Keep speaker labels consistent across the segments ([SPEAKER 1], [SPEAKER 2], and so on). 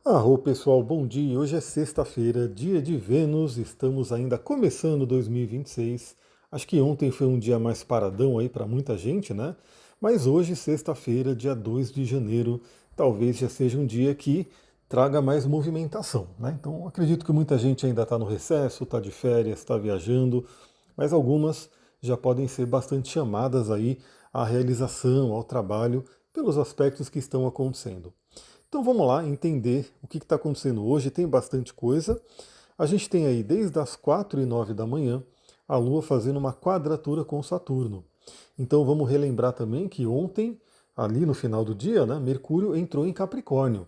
[SPEAKER 1] Arro pessoal, bom dia. Hoje é sexta-feira, dia de Vênus, estamos ainda começando 2026. Acho que ontem foi um dia mais paradão aí para muita gente, né? Mas hoje, sexta-feira, dia 2 de janeiro, talvez já seja um dia que traga mais movimentação, né? Então acredito que muita gente ainda está no recesso, está de férias, está viajando, mas algumas já podem ser bastante chamadas aí à realização, ao trabalho, pelos aspectos que estão acontecendo. Então vamos lá entender o que está acontecendo hoje. Tem bastante coisa. A gente tem aí desde as 4h09 da manhã a Lua fazendo uma quadratura com Saturno. Então vamos relembrar também que ontem, ali no final do dia, né, Mercúrio entrou em Capricórnio.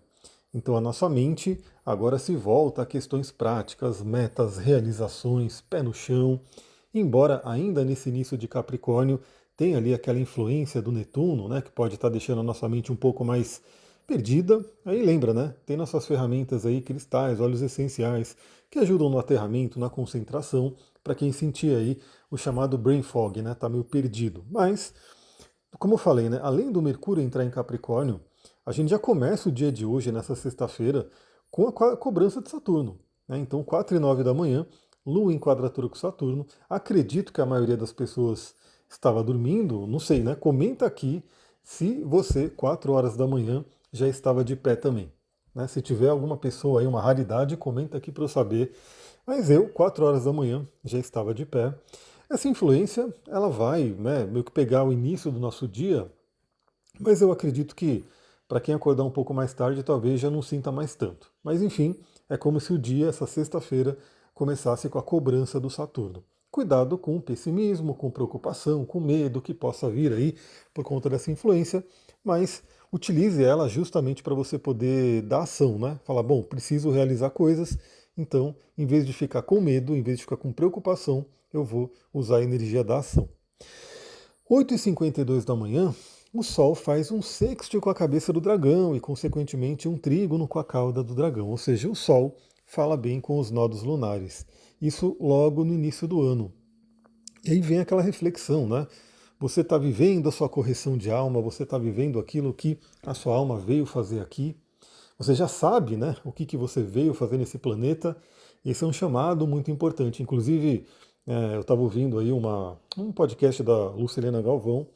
[SPEAKER 1] Então a nossa mente agora se volta a questões práticas, metas, realizações, pé no chão. Embora ainda nesse início de Capricórnio tenha ali aquela influência do Netuno, né, que pode estar deixando a nossa mente um pouco mais perdida. Aí lembra, né? Tem nossas ferramentas aí, cristais, óleos essenciais, que ajudam no aterramento, na concentração, para quem sentir aí o chamado brain fog, né? Tá meio perdido. Mas, como eu falei, né? Além do Mercúrio entrar em Capricórnio, a gente já começa o dia de hoje, nessa sexta-feira, com a cobrança de Saturno. Né? Então, 4h09 da manhã, Lua em quadratura com Saturno. Acredito que a maioria das pessoas estava dormindo, não sei, né? Comenta aqui se você, 4 horas da manhã, já estava de pé também. Né? Se tiver alguma pessoa aí, uma raridade, comenta aqui para eu saber. Mas eu, 4 horas da manhã, já estava de pé. Essa influência, ela vai, né, meio que pegar o início do nosso dia, mas eu acredito que para quem acordar um pouco mais tarde, talvez já não sinta mais tanto. Mas enfim, é como se o dia, essa sexta-feira, começasse com a cobrança do Saturno. Cuidado com o pessimismo, com preocupação, com medo que possa vir aí por conta dessa influência, mas utilize ela justamente para você poder dar ação, né? Falar, bom, preciso realizar coisas, então, em vez de ficar com medo, em vez de ficar com preocupação, eu vou usar a energia da ação. 8h52 da manhã, o Sol faz um sextil com a cabeça do dragão e, consequentemente, um trígono com a cauda do dragão. Ou seja, o Sol fala bem com os nodos lunares. Isso logo no início do ano. E aí vem aquela reflexão, né? Você está vivendo a sua correção de alma, você está vivendo aquilo que a sua alma veio fazer aqui. Você já sabe, né, o que você veio fazer nesse planeta. Esse é um chamado muito importante. Inclusive, eu estava ouvindo aí um podcast da Lucilena Galvão,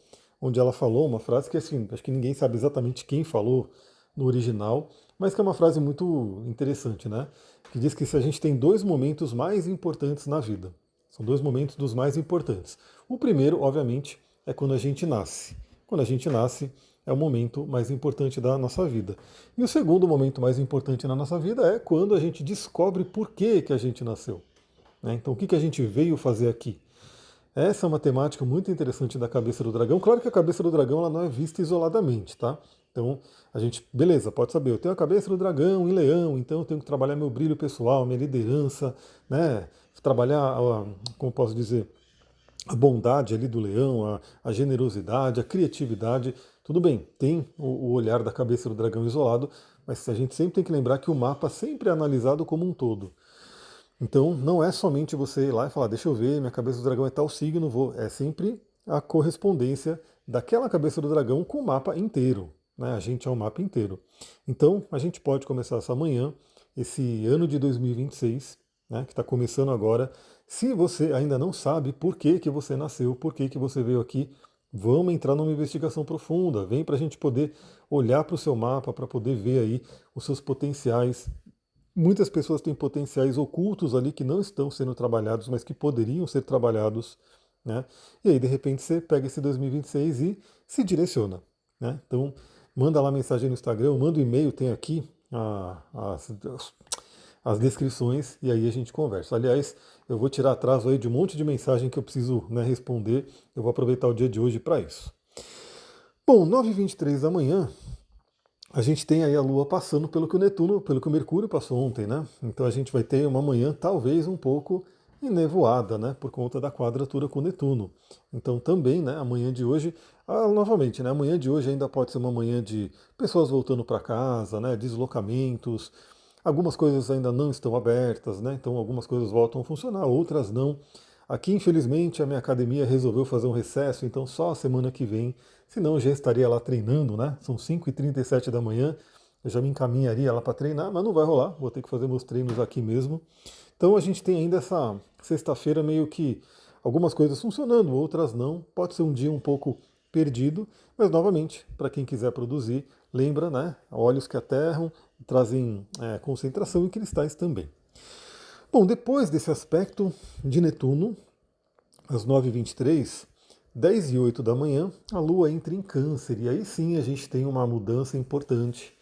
[SPEAKER 1] onde ela falou uma frase que, assim, acho que ninguém sabe exatamente quem falou no original, mas que é uma frase muito interessante, né? Que diz que se a gente tem dois momentos mais importantes na vida, são dois momentos dos mais importantes. O primeiro, obviamente, é quando a gente nasce. Quando a gente nasce, é o momento mais importante da nossa vida. E o segundo momento mais importante na nossa vida é quando a gente descobre por que a gente nasceu. Né? Então, o que a gente veio fazer aqui? Essa é uma temática muito interessante da cabeça do dragão. Claro que a cabeça do dragão ela não é vista isoladamente, tá? Então, a gente, beleza, pode saber, eu tenho a cabeça do dragão em leão, então eu tenho que trabalhar meu brilho pessoal, minha liderança, né? Trabalhar, como posso dizer, a bondade ali do leão, a generosidade, a criatividade. Tudo bem, tem o olhar da cabeça do dragão isolado, mas a gente sempre tem que lembrar que o mapa sempre é analisado como um todo. Então não é somente você ir lá e falar, deixa eu ver, minha cabeça do dragão é tal signo, vou. É sempre a correspondência daquela cabeça do dragão com o mapa inteiro. Né? A gente é o mapa inteiro. Então a gente pode começar essa manhã, esse ano de 2026, né, que está começando agora. Se você ainda não sabe por que você nasceu, por que você veio aqui, vamos entrar numa investigação profunda. Vem para a gente poder olhar para o seu mapa, para poder ver aí os seus potenciais. Muitas pessoas têm potenciais ocultos ali que não estão sendo trabalhados, mas que poderiam ser trabalhados, né? E aí, de repente, você pega esse 2026 e se direciona, né? Então, manda lá mensagem no Instagram, manda um e-mail, tem aqui as descrições e aí a gente conversa. Aliás, eu vou tirar atraso aí de um monte de mensagem que eu preciso, né, responder. Eu vou aproveitar o dia de hoje para isso. Bom, 9h23 da manhã, a gente tem aí a Lua passando pelo que o Netuno, pelo que o Mercúrio passou ontem, né? Então a gente vai ter uma manhã talvez um pouco enevoada, né? Por conta da quadratura com o Netuno. Então também, né? A manhã de hoje, novamente, né? A manhã de hoje ainda pode ser uma manhã de pessoas voltando para casa, né? Deslocamentos. Algumas coisas ainda não estão abertas, né? Então algumas coisas voltam a funcionar, outras não. Aqui, infelizmente, a minha academia resolveu fazer um recesso, então só a semana que vem, senão eu já estaria lá treinando, né? São 5h37 da manhã, eu já me encaminharia lá para treinar, mas não vai rolar, vou ter que fazer meus treinos aqui mesmo. Então a gente tem ainda essa sexta-feira meio que algumas coisas funcionando, outras não. Pode ser um dia um pouco perdido, mas novamente, para quem quiser produzir, lembra, né? Óleos que aterram, trazem concentração e cristais também. Bom, depois desse aspecto de Netuno, às 9h23, 10h08 da manhã, a Lua entra em Câncer. E aí sim a gente tem uma mudança importante,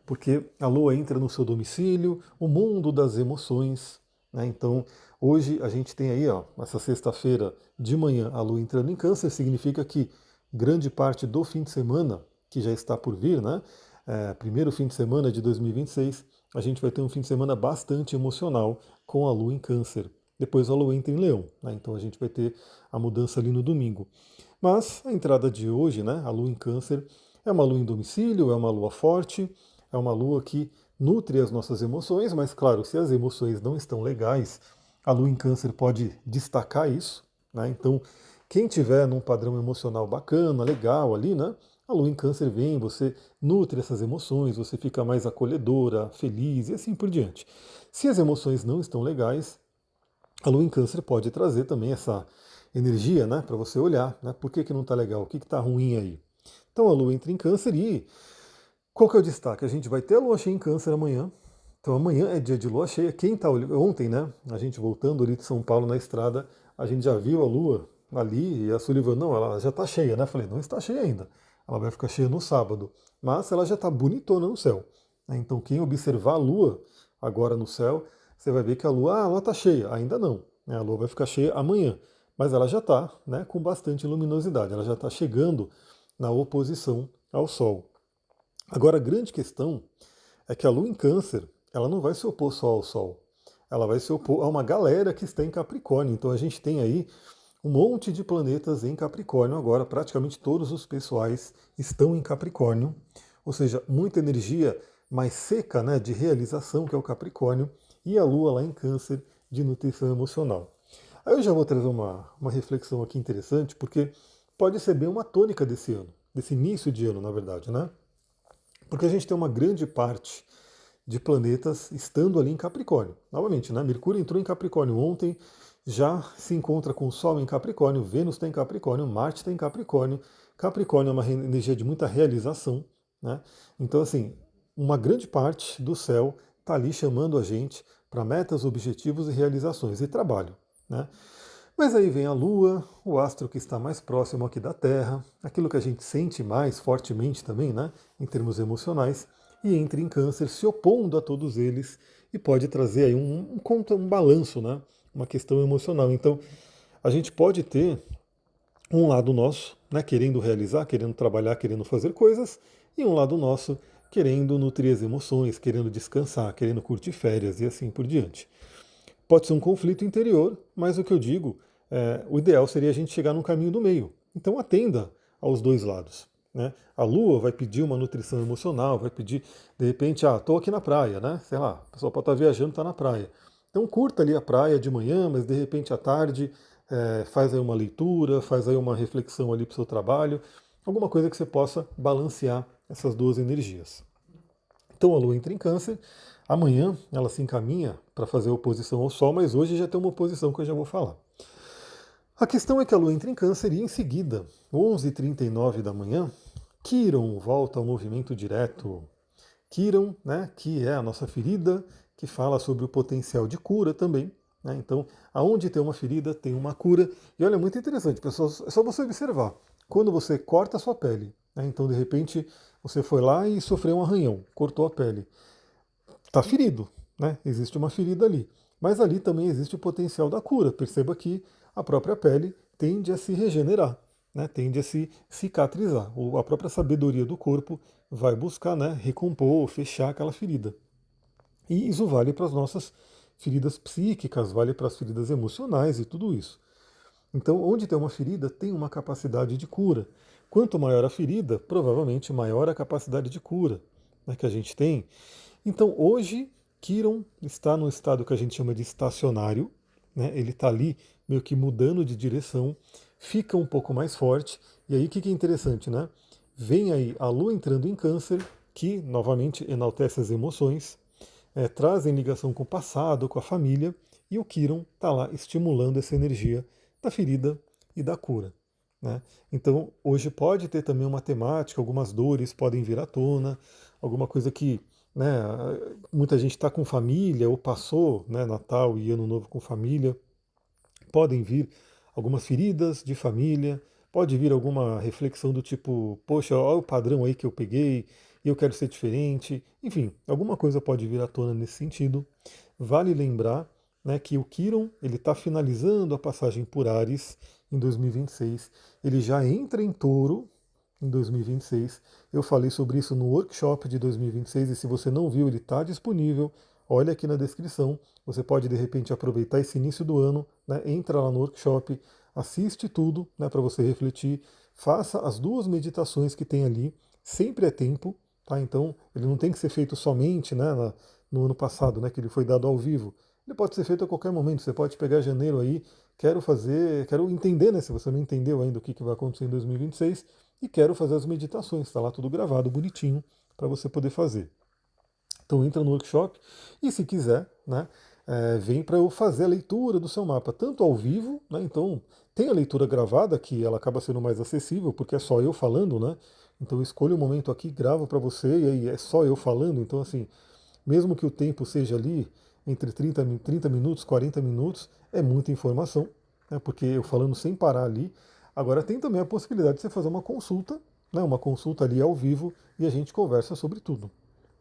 [SPEAKER 1] porque a Lua entra no seu domicílio, o mundo das emoções. Né? Então, hoje a gente tem aí, ó, essa sexta-feira de manhã, a Lua entrando em Câncer, significa que grande parte do fim de semana, que já está por vir, né? Primeiro fim de semana de 2026, a gente vai ter um fim de semana bastante emocional com a Lua em Câncer. Depois a Lua entra em Leão, né? Então a gente vai ter a mudança ali no domingo. Mas a entrada de hoje, né, a Lua em Câncer, é uma Lua em domicílio, é uma Lua forte, é uma Lua que nutre as nossas emoções, mas claro, se as emoções não estão legais, a Lua em Câncer pode destacar isso, né? Então, quem tiver num padrão emocional bacana, legal ali, né? A Lua em Câncer vem, você nutre essas emoções, você fica mais acolhedora, feliz e assim por diante. Se as emoções não estão legais, a Lua em Câncer pode trazer também essa energia, né, para você olhar, né? Por que não está legal? O que está ruim aí? Então a Lua entra em Câncer e qual que é o destaque? A gente vai ter a Lua cheia em Câncer amanhã. Então amanhã é dia de Lua cheia. Quem está ontem, né? A gente voltando ali de São Paulo na estrada, a gente já viu a Lua ali e a Sullivan, não, ela já está cheia, né? Falei, não está cheia ainda. Ela vai ficar cheia no sábado, mas ela já está bonitona no céu. Né? Então quem observar a Lua agora no céu, você vai ver que a Lua, ela está cheia. Ainda não. Né? A Lua vai ficar cheia amanhã, mas ela já está, né, com bastante luminosidade. Ela já está chegando na oposição ao Sol. Agora a grande questão é que a Lua em Câncer, ela não vai se opor só ao Sol. Ela vai se opor a uma galera que está em Capricórnio. Então a gente tem aí um monte de planetas em Capricórnio agora, praticamente todos os pessoais estão em Capricórnio, ou seja, muita energia mais seca, né, de realização, que é o Capricórnio, e a Lua lá em Câncer, de nutrição emocional. Aí eu já vou trazer uma reflexão aqui interessante, porque pode ser bem uma tônica desse ano, desse início de ano, na verdade, né? Porque a gente tem uma grande parte de planetas estando ali em Capricórnio. Novamente, né? Mercúrio entrou em Capricórnio ontem, já se encontra com o Sol em Capricórnio, Vênus está em Capricórnio, Marte está em Capricórnio. Capricórnio é uma energia de muita realização, né? Então, assim, uma grande parte do céu está ali chamando a gente para metas, objetivos e realizações e trabalho, né? Mas aí vem a Lua, o astro que está mais próximo aqui da Terra, aquilo que a gente sente mais fortemente também, né, em termos emocionais, e entra em Câncer, se opondo a todos eles, e pode trazer aí um balanço, né, uma questão emocional. Então, a gente pode ter um lado nosso, né, querendo realizar, querendo trabalhar, querendo fazer coisas, e um lado nosso querendo nutrir as emoções, querendo descansar, querendo curtir férias e assim por diante. Pode ser um conflito interior, mas o que eu digo, o ideal seria a gente chegar num caminho do meio. Então atenda aos dois lados. Né? A Lua vai pedir uma nutrição emocional, vai pedir, de repente, estou aqui na praia, né? Sei lá, a pessoa pode estar viajando, está na praia. Então curta ali a praia de manhã, mas de repente à tarde faz aí uma leitura, faz aí uma reflexão ali para o seu trabalho, alguma coisa que você possa balancear essas duas energias. Então a Lua entra em Câncer, amanhã ela se encaminha para fazer oposição ao Sol, mas hoje já tem uma oposição que eu já vou falar. A questão é que a Lua entra em Câncer e em seguida, 11h39 da manhã, Quirón volta ao movimento direto. Quirón, né, que é a nossa ferida, que fala sobre o potencial de cura também. Né? Então, aonde tem uma ferida, tem uma cura. E olha, é muito interessante, pessoal, é só você observar. Quando você corta a sua pele, né, então de repente você foi lá e sofreu um arranhão, cortou a pele. Está ferido, né? Existe uma ferida ali. Mas ali também existe o potencial da cura. Perceba que a própria pele tende a se regenerar, né? Tende a se cicatrizar. Ou a própria sabedoria do corpo vai buscar, né, recompor, fechar aquela ferida. E isso vale para as nossas feridas psíquicas, vale para as feridas emocionais e tudo isso. Então, onde tem uma ferida, tem uma capacidade de cura. Quanto maior a ferida, provavelmente maior a capacidade de cura, né, que a gente tem. Então, hoje, Quirón está no estado que a gente chama de estacionário, né? Ele está ali meio que mudando de direção, fica um pouco mais forte, e aí o que é interessante, né? Vem aí a Lua entrando em Câncer que novamente enaltece as emoções, trazem ligação com o passado, com a família, e o Quiron está lá estimulando essa energia da ferida e da cura. Né? Então, hoje pode ter também uma temática, algumas dores podem vir à tona, alguma coisa que, né, muita gente está com família ou passou, né, Natal e Ano Novo com família, podem vir algumas feridas de família, pode vir alguma reflexão do tipo, poxa, olha o padrão aí que eu peguei e eu quero ser diferente. Enfim, alguma coisa pode vir à tona nesse sentido. Vale lembrar, né, que o Quiron ele está finalizando a passagem por Áries em 2026. Ele já entra em Touro em 2026. Eu falei sobre isso no workshop de 2026 e se você não viu, ele está disponível. Olha aqui na descrição. Você pode de repente aproveitar esse início do ano, né, entra lá no workshop, assiste tudo, né, para você refletir, faça as duas meditações que tem ali. Sempre é tempo, tá? Então ele não tem que ser feito somente, né, no ano passado, né, que ele foi dado ao vivo. Ele pode ser feito a qualquer momento. Você pode pegar janeiro aí, quero fazer, quero entender, né, se você não entendeu ainda o que vai acontecer em 2026 e quero fazer as meditações. Está lá tudo gravado, bonitinho, para você poder fazer. Então entra no workshop e se quiser, né, vem para eu fazer a leitura do seu mapa, tanto ao vivo, né, então tem a leitura gravada, que ela acaba sendo mais acessível, porque é só eu falando, né, então eu escolho o momento aqui, gravo para você e aí é só eu falando, então assim, mesmo que o tempo seja ali entre 30 minutos, 40 minutos, é muita informação, né, porque eu falando sem parar ali. Agora tem também a possibilidade de você fazer uma consulta, né, uma consulta ali ao vivo e a gente conversa sobre tudo.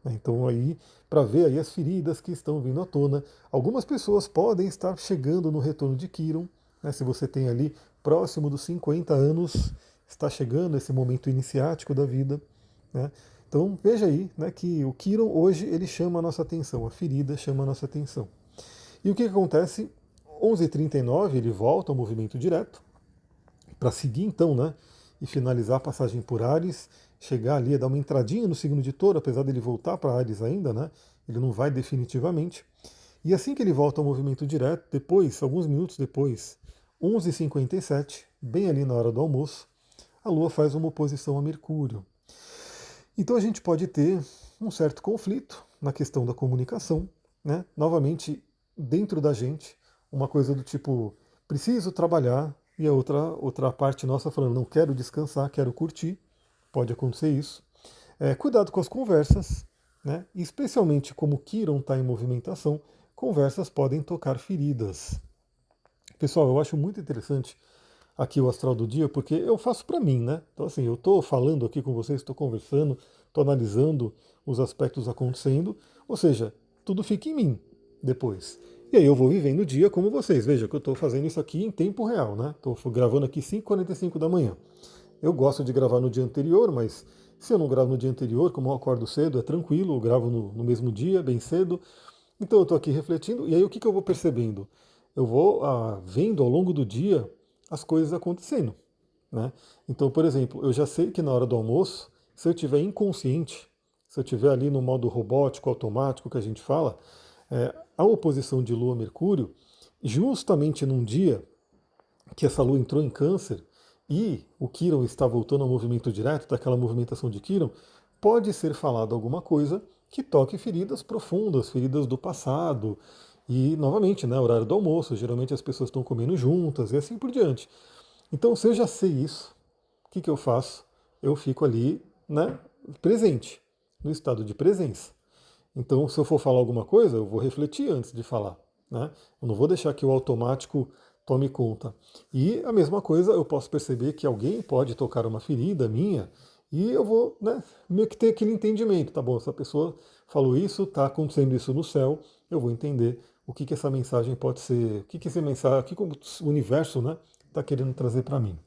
[SPEAKER 1] Então aí, para ver aí as feridas que estão vindo à tona, algumas pessoas podem estar chegando no retorno de Quiron, né, se você tem ali próximo dos 50 anos, está chegando esse momento iniciático da vida, né? Então veja aí, né, que o Quiron hoje ele chama a nossa atenção, a ferida chama a nossa atenção. E o que acontece? 11h39 ele volta ao movimento direto, para seguir então, né, e finalizar a passagem por Áries, chegar ali a dar uma entradinha no signo de Touro, apesar dele voltar para Áries ainda, né, ele não vai definitivamente. E assim que ele volta ao movimento direto, depois, alguns minutos depois, 11h57, bem ali na hora do almoço, a Lua faz uma oposição a Mercúrio. Então a gente pode ter um certo conflito na questão da comunicação, né? Novamente, dentro da gente, uma coisa do tipo, preciso trabalhar, e a outra parte nossa falando, não quero descansar, quero curtir, pode acontecer isso. Cuidado com as conversas, né? E especialmente como Quiron está em movimentação, conversas podem tocar feridas. Pessoal, eu acho muito interessante aqui o astral do dia, porque eu faço para mim, né? Então assim, eu estou falando aqui com vocês, estou conversando, estou analisando os aspectos acontecendo, ou seja, tudo fica em mim depois. E aí eu vou vivendo o dia como vocês. Veja que eu estou fazendo isso aqui em tempo real, né? Estou gravando aqui 5h45 da manhã. Eu gosto de gravar no dia anterior, mas se eu não gravo no dia anterior, como eu acordo cedo, é tranquilo, eu gravo no mesmo dia, bem cedo. Então eu estou aqui refletindo, e aí o que eu vou percebendo? Eu vou vendo ao longo do dia as coisas acontecendo, né? Então, por exemplo, eu já sei que na hora do almoço, se eu estiver inconsciente, se eu estiver ali no modo robótico, automático que a gente fala, a oposição de Lua a Mercúrio, justamente num dia que essa Lua entrou em Câncer e o Quiron está voltando ao movimento direto, daquela movimentação de Quiron, pode ser falado alguma coisa que toque feridas profundas, feridas do passado. E, novamente, né, horário do almoço, geralmente as pessoas estão comendo juntas e assim por diante. Então, se eu já sei isso, o que eu faço? Eu fico ali, né, presente, no estado de presença. Então, se eu for falar alguma coisa, eu vou refletir antes de falar, né? Eu não vou deixar que o automático tome conta. E a mesma coisa, eu posso perceber que alguém pode tocar uma ferida minha e eu vou, né, meio que ter aquele entendimento, tá bom? Essa pessoa falou isso, está acontecendo isso no céu, eu vou entender o que essa mensagem pode ser, o que essa mensagem, o que o universo, né, está querendo trazer para mim.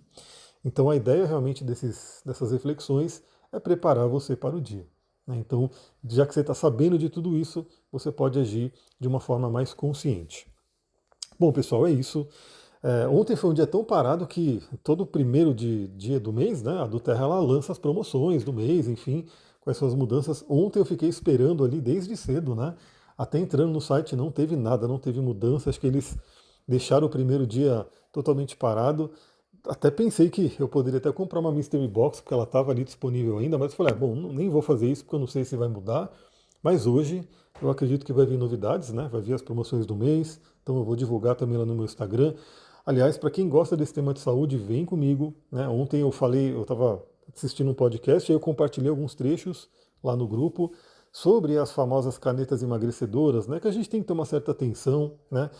[SPEAKER 1] Então a ideia realmente dessas reflexões é preparar você para o dia, né? Então, já que você está sabendo de tudo isso, você pode agir de uma forma mais consciente. Bom, pessoal, é isso. Ontem foi um dia tão parado que todo primeiro dia do mês, né, a do Terra ela lança as promoções do mês, enfim, quais são as mudanças. Ontem eu fiquei esperando ali desde cedo, né? Até entrando no site não teve nada, não teve mudança. Acho que eles deixaram o primeiro dia totalmente parado. até pensei que eu poderia até comprar uma Mystery Box, porque ela estava ali disponível ainda, mas eu falei, bom, nem vou fazer isso porque eu não sei se vai mudar. Mas hoje eu acredito que vai vir novidades, né? Vai vir as promoções do mês, então eu vou divulgar também lá no meu Instagram. Aliás, para quem gosta desse tema de saúde, vem comigo, né? Ontem eu falei, eu estava assistindo um podcast e eu compartilhei alguns trechos lá no grupo sobre as famosas canetas emagrecedoras, né? Que a gente tem que ter uma certa atenção, né?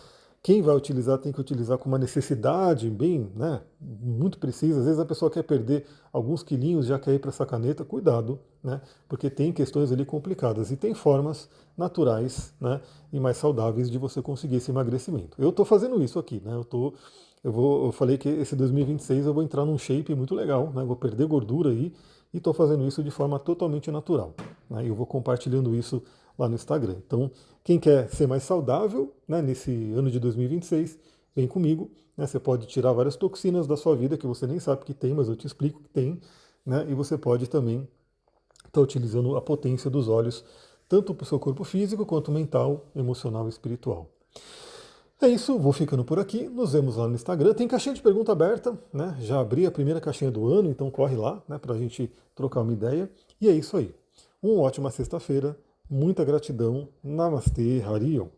[SPEAKER 1] Quem vai utilizar tem que utilizar com uma necessidade bem, né, muito precisa. Às vezes a pessoa quer perder alguns quilinhos, já quer ir para essa caneta, cuidado, né, porque tem questões ali complicadas e tem formas naturais, né, e mais saudáveis de você conseguir esse emagrecimento. Eu estou fazendo isso aqui, né, eu falei que esse 2026 eu vou entrar num shape muito legal, né, vou perder gordura aí e estou fazendo isso de forma totalmente natural. Né, eu vou compartilhando isso lá no Instagram. Então, quem quer ser mais saudável, né, nesse ano de 2026, vem comigo. Né, você pode tirar várias toxinas da sua vida que você nem sabe que tem, mas eu te explico que tem. Né, e você pode também estar utilizando a potência dos olhos, tanto para o seu corpo físico quanto mental, emocional e espiritual. É isso, vou ficando por aqui. Nos vemos lá no Instagram. Tem caixinha de pergunta aberta, né? Já abri a primeira caixinha do ano, então corre lá, né, para a gente trocar uma ideia. E é isso aí. Uma ótima sexta-feira. Muita gratidão. Namastê, Harion.